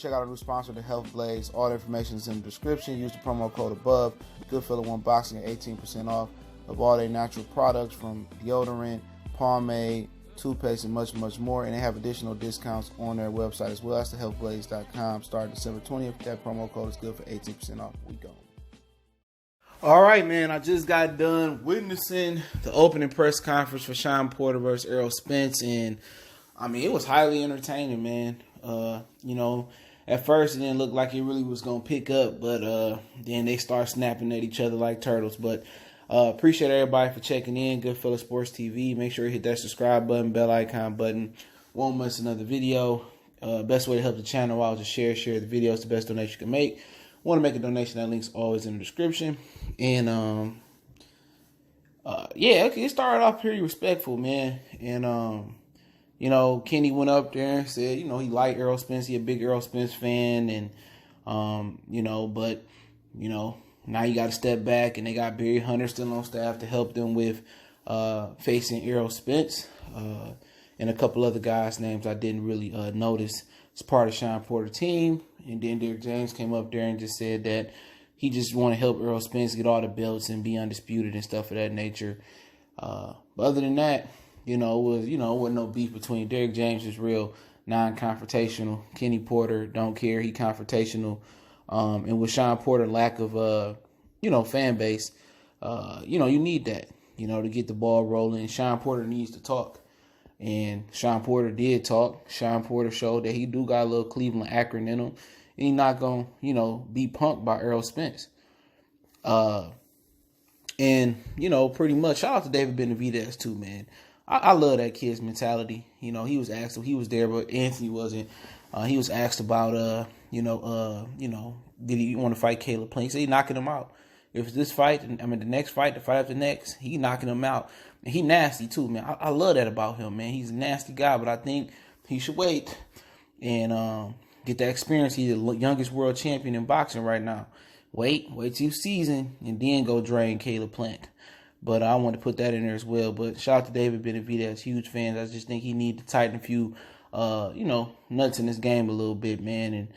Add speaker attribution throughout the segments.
Speaker 1: check out our new sponsor, the Health Blaze. All the information is in the description. Use the promo code above. Goodfellow One Boxing at 18% off of all their natural products from deodorant, pomade, toothpaste, and much, much more. And they have additional discounts on their website as well. That's thehealthblaze.com. Starting December 20th. That promo code is good for 18% off. We go. All right, man. I just got done witnessing the opening press conference for Shawn Porter versus Errol Spence, and I mean, it was highly entertaining, man. At first it didn't look like it really was gonna pick up, but then they start snapping at each other like turtles. But appreciate everybody for checking in. Goodfellow Sports TV. Make sure you hit that subscribe button, bell icon button. Won't miss another video. Best way to help the channel out is to share the video. It's the best donation you can make. Want to make a donation? That link's always in the description. And it started off pretty respectful, man. And Kenny went up there and said, he liked Errol Spence. He a big Errol Spence fan. And, now you got to step back, and they got Barry Hunter still on staff to help them with facing Errol Spence. And a couple other guys' names I didn't really notice. It's part of Shawn Porter's team. And then Derrick James came up there and just said that he just want to help Errol Spence get all the belts and be undisputed and stuff of that nature. But other than that, wasn't no beef between Derrick James. Is real non-confrontational. Kenny Porter don't care. He confrontational. And with Shawn Porter lack of fan base, you need that, to get the ball rolling. Shawn Porter needs to talk. And Shawn Porter did talk. Shawn Porter showed that he do got a little Cleveland Akron in him. And he not going to, be punked by Errol Spence. Pretty much, shout out to David Benavidez too, man. I love that kid's mentality. He was asked, he was there, but Anthony wasn't. He was asked about, did he want to fight Caleb Plant? He said he knocking him out. If it's this fight, the next fight, the fight after the next, he knocking him out. And he nasty too, man. I love that about him, man. He's a nasty guy, but I think he should wait and get that experience. He's the youngest world champion in boxing right now. Wait till season, and then go drain Caleb Plant. But I want to put that in there as well. But shout out to David Benavidez, huge fans. I just think he need to tighten a few, nuts in this game a little bit, man, and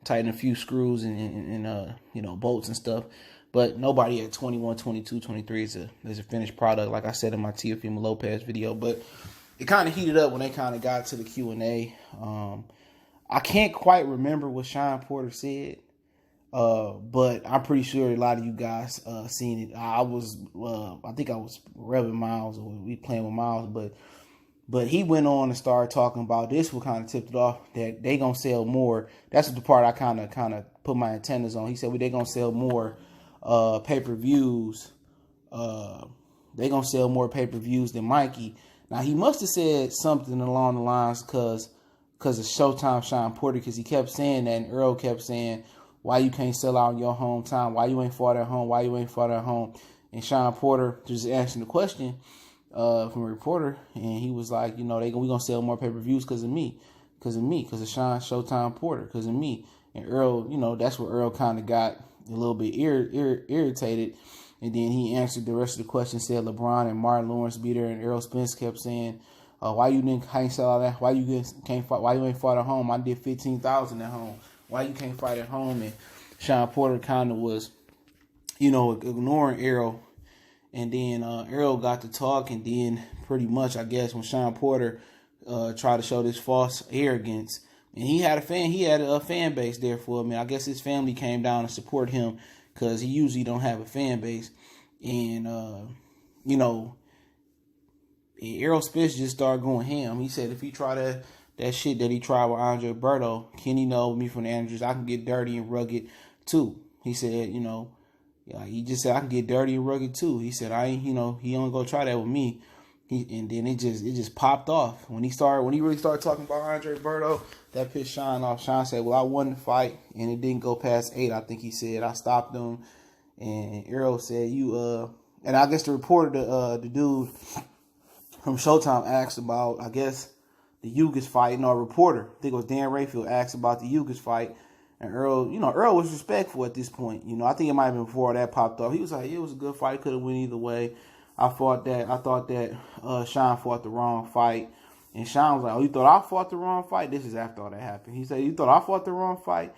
Speaker 1: tighten a few screws and bolts and stuff. But nobody at 21, 22, 23 is a finished product, like I said in my Teofimo Lopez video. But it kind of heated up when they kind of got to the Q&A. I can't quite remember what Shawn Porter said. But I'm pretty sure a lot of you guys seen it. I think I was revving Miles, or we playing with Miles, but he went on and started talking about this. What kind of tipped it off that they gonna sell more. That's the part I kind of put my antennas on. He said, well, they gonna sell more pay-per-views. They gonna sell more pay-per-views than Mikey. Now he must have said something along the lines because of Showtime Shawn Porter, because he kept saying that, and Errol kept saying, why you can't sell out in your hometown? Why you ain't fought at home? Why you ain't fought at home? And Shawn Porter just answering the question from a reporter, and he was like, we gonna sell more pay-per-views because of me, because of Shawn Showtime Porter, because of me. And Earl, that's where Earl kind of got a little bit irritated. And then he answered the rest of the question, said LeBron and Martin Lawrence beat her, and Errol Spence kept saying, why you can't sell all that? Why you can't fight? Why you ain't fought at home? I did 15,000 at home. Why you can't fight at home? And Shawn Porter kind of was, ignoring Errol. And then Errol got to talk, and then pretty much, I guess, when Shawn Porter tried to show this false arrogance, and he had a fan base there for him. I guess his family came down and support him because he usually don't have a fan base. And Errol Spence just started going ham. He said if he try that shit that he tried with Andre Berto, Kenny know me from the Andrews, I can get dirty and rugged too. He said, he just said I can get dirty and rugged too. He said I ain't, he only gonna try that with me. And then it just popped off when he really started talking about Andre Berto. That pissed Shawn off. Shawn said, "Well, I won the fight, and it didn't go past 8. I think he said I stopped him." And Errol said, and I guess the reporter, the dude from Showtime, asked about, I guess, the Ugas fight. No, a reporter, I think it was Dan Rayfield, asked about the Ugas fight. And Errol, Errol was respectful at this point. I think it might have been before that popped off. He was like, it was a good fight. Could have went either way. I thought that Shawn fought the wrong fight. And Shawn was like, oh, you thought I fought the wrong fight? This is after all that happened. He said, you thought I fought the wrong fight?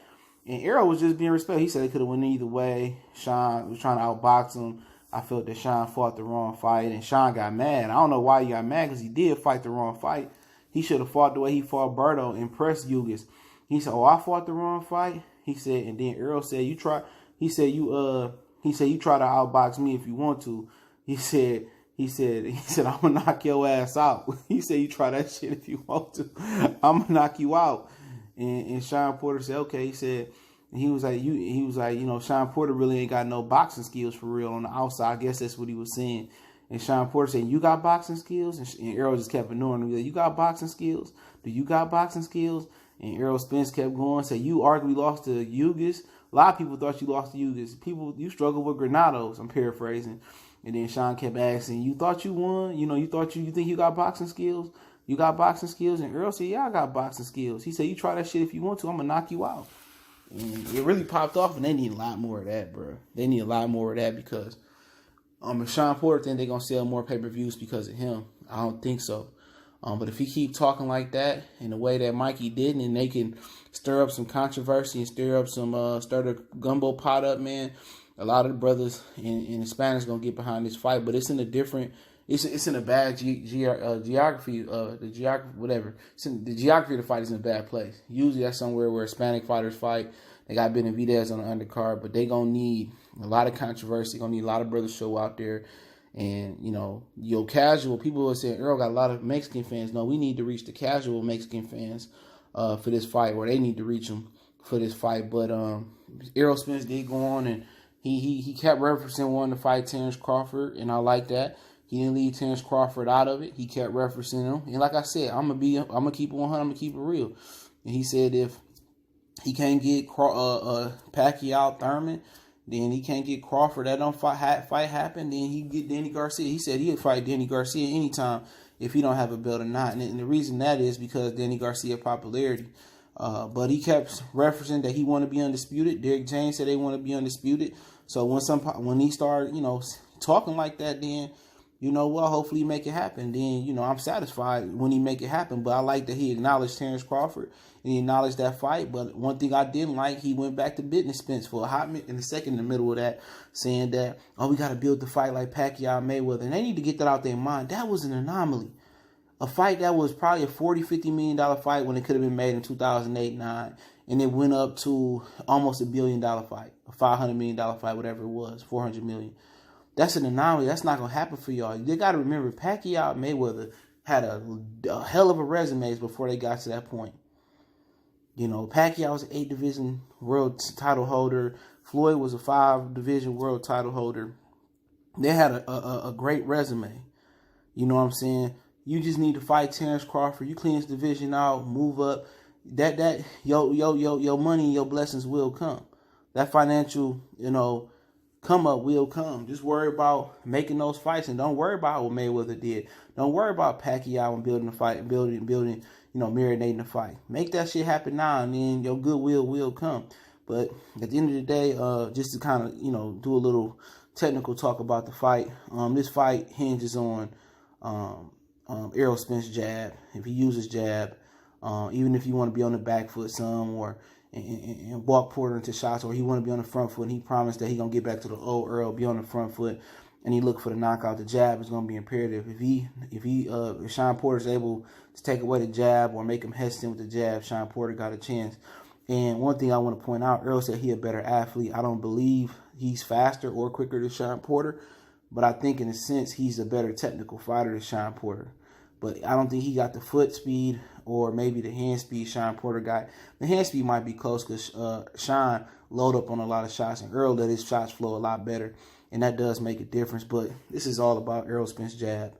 Speaker 1: And Errol was just being respectful. He said it could have went either way. Shawn was trying to outbox him. I felt that Shawn fought the wrong fight, and Shawn got mad. I don't know why he got mad, because he did fight the wrong fight. He should have fought the way he fought Berto and pressed Yugas. He said, oh, I fought the wrong fight? He said, and then Errol said, you try to outbox me if you want to. He said, I'm gonna knock your ass out. He said, you try that shit if you want to. I'm gonna knock you out. And Shawn Porter said, okay. He was like, Shawn Porter really ain't got no boxing skills for real on the outside. I guess that's what he was saying. And Shawn Porter said, you got boxing skills? And Errol just kept ignoring him. He said, you got boxing skills? Do you got boxing skills? And Errol Spence kept going, said, you arguably lost to Yugas. A lot of people thought you lost to Yugas. You struggle with Granados. I'm paraphrasing. And then Shawn kept asking, you thought you won? You think you got boxing skills? You got boxing skills? And Errol said, yeah, I got boxing skills. He said, you try that shit if you want to. I'm going to knock you out. And it really popped off, and they need a lot more of that, bro. They need a lot more of that, because if Shawn Porter think they're going to sell more pay-per-views because of him, I don't think so. But if he keep talking like that in the way that Mikey did, and they can stir up some controversy and stir the gumbo pot up, man, a lot of the brothers and Hispanics going to get behind this fight. But it's in a different... It's in a bad geography, the geography of the fight is in a bad place. Usually that's somewhere where Hispanic fighters fight. They got Benavidez on the undercard, but they going to need a lot of controversy. Going to need a lot of brothers show out there. And, casual, people are saying, Errol got a lot of Mexican fans. No, we need to reach the casual Mexican fans for this fight, or they need to reach them for this fight. But Errol Spence did go on, and he kept referencing wanting to fight Terrence Crawford, and I like that. He didn't leave Terrence Crawford out of it. He kept referencing him. And like I said, I'm gonna keep it 100, I'm gonna keep it real. And he said if he can't get Pacquiao Thurman, then he can't get Crawford. That don't fight happen, then he get Danny Garcia. He said he'd fight Danny Garcia anytime if he don't have a belt or not. And the reason that is because Danny Garcia popularity. But he kept referencing that he want to be undisputed. Derek James said they want to be undisputed. So when he started, talking like that, then hopefully he make it happen. Then, I'm satisfied when he make it happen. But I like that he acknowledged Terrence Crawford and he acknowledged that fight. But one thing I didn't like, he went back to Benavidez for a hot minute in the second in the middle of that, saying that, we got to build the fight like Pacquiao Mayweather. And they need to get that out their mind. That was an anomaly. A fight that was probably a $40-50 million fight when it could have been made in 2008-9. And it went up to almost $1 billion fight, a $500 million fight, whatever it was, $400 million. That's an anomaly. That's not going to happen for y'all. You got to remember, Pacquiao and Mayweather had a hell of a resumes before they got to that point. Pacquiao was an 8-division world title holder. Floyd was a 5-division world title holder. They had a great resume. You know what I'm saying? You just need to fight Terrence Crawford. You clean this division out, move up. Your money and your blessings will come. That financial, come up will come. Just worry about making those fights, and don't worry about what Mayweather did. Don't worry about Pacquiao and building the fight, building, marinating the fight. Make that shit happen now, and then your goodwill will come. But at the end of the day, just to kind of, do a little technical talk about the fight. This fight hinges on Errol Spence jab. If he uses jab, even if you want to be on the back foot some, or and walk Porter into shots, or he want to be on the front foot, and he promised that he going to get back to the old Errol, be on the front foot, and he look for the knockout. The jab is going to be imperative. If Shawn Porter is able to take away the jab or make him hesitant with the jab, Shawn Porter got a chance. And one thing I want to point out, Errol said he a better athlete. I don't believe he's faster or quicker than Shawn Porter, but I think in a sense he's a better technical fighter than Shawn Porter. But I don't think he got the foot speed or maybe the hand speed Shawn Porter got. The hand speed might be close because Shawn load up on a lot of shots, and Errol let his shots flow a lot better, and that does make a difference. But this is all about Errol Spence jab.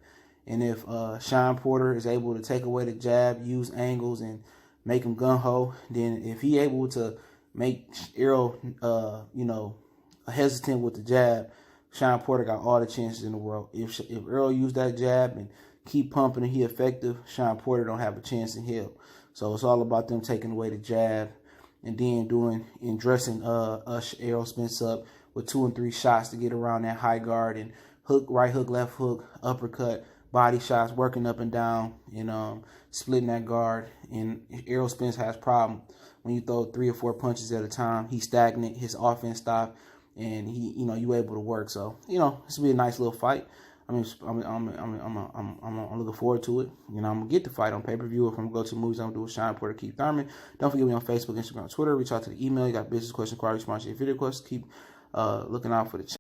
Speaker 1: And if Shawn Porter is able to take away the jab, use angles, and make him gung-ho, then if he able to make Errol, hesitant with the jab, Shawn Porter got all the chances in the world. If Errol used that jab and keep pumping and he effective, Shawn Porter don't have a chance in hell. So it's all about them taking away the jab and then dressing Errol Spence up with 2 and 3 shots to get around that high guard and hook, right hook, left hook, uppercut, body shots, working up and down, and splitting that guard. And Errol Spence has problem when you throw 3 or 4 punches at a time. He's stagnant. His offense stopped, and you able to work. So this will be a nice little fight. I'm looking forward to it. I'm gonna get the fight on pay-per-view. If I'm gonna go to the movies, I'm gonna do with Shawn, Porter, Keith Thurman. Don't forget me on Facebook, Instagram, Twitter. Reach out to the email. You got business questions, queries, sponsor, video questions. Keep looking out for the channel.